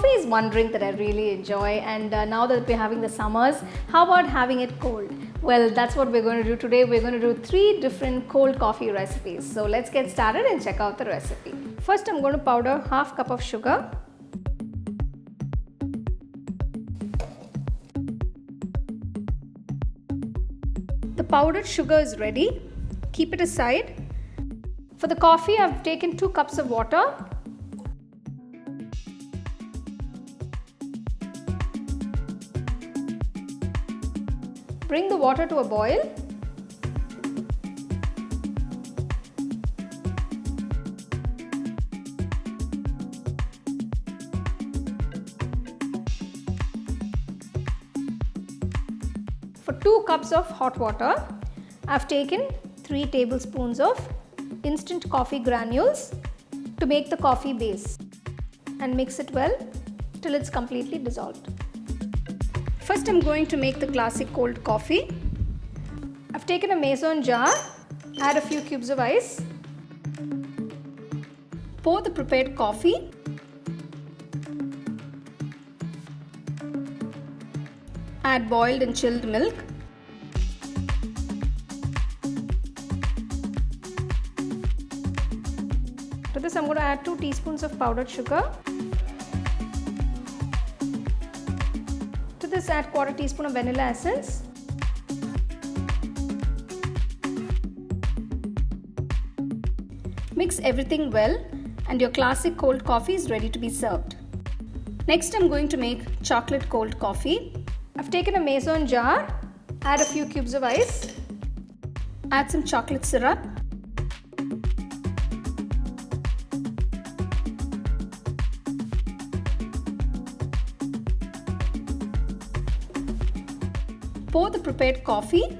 Coffee is one drink that I really enjoy, and now that we're having the summers, how about having it cold? Well, that's what we're going to do today. We're going to do 3 different cold coffee recipes. So let's get started and check out the recipe. First, I'm going to powder half cup of sugar. The powdered sugar is ready. Keep it aside. For the coffee, I've taken 2 cups of water. Bring the water to a boil. For 2 cups of hot water, I've taken 3 tablespoons of instant coffee granules to make the coffee base, and mix it well till it's completely dissolved. First, I'm going to make the classic cold coffee. I've taken a mason jar, add a few cubes of ice, pour the prepared coffee, add boiled and chilled milk, to this I'm going to add 2 teaspoons of powdered sugar. To this, add quarter teaspoon of vanilla essence. Mix everything well, and your classic cold coffee is ready to be served. Next, I'm going to make chocolate cold coffee. I've taken a mason jar, add a few cubes of ice, add some chocolate syrup, pour the prepared coffee,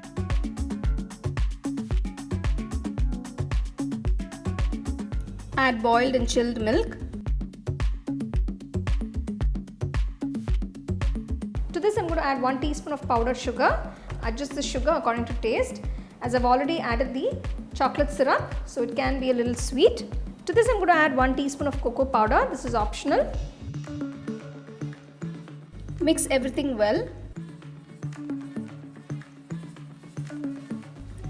add boiled and chilled milk. To this, I'm going to add 1 teaspoon of powdered sugar. Adjust the sugar according to taste, as I've already added the chocolate syrup, so it can be a little sweet. To this, I'm going to add 1 teaspoon of cocoa powder. This is optional. Mix everything well,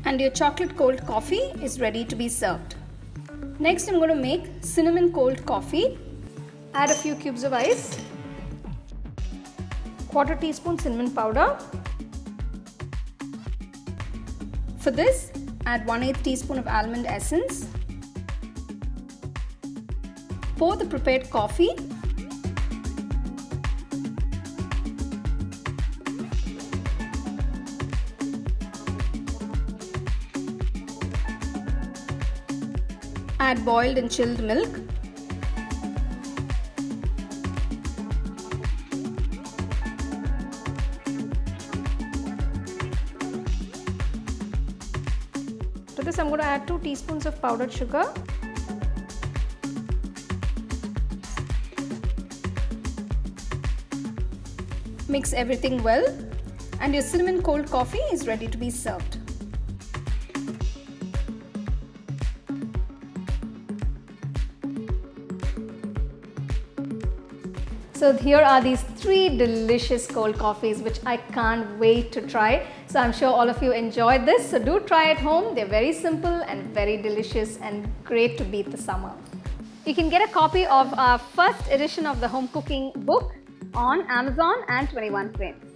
and your chocolate cold coffee is ready to be served. Next, I'm going to make cinnamon cold coffee. Add a few cubes of ice, quarter teaspoon cinnamon powder. For this, add 1/8 teaspoon of almond essence. Pour the prepared coffee. Add boiled and chilled milk. To this, I'm going to add 2 teaspoons of powdered sugar. Mix everything well, and your cinnamon cold coffee is ready to be served. So here are these 3 delicious cold coffees which I can't wait to try. So I'm sure all of you enjoyed this. So do try at home. They're very simple and very delicious and great to beat the summer. You can get a copy of our first edition of the home cooking book on Amazon and 21 Print.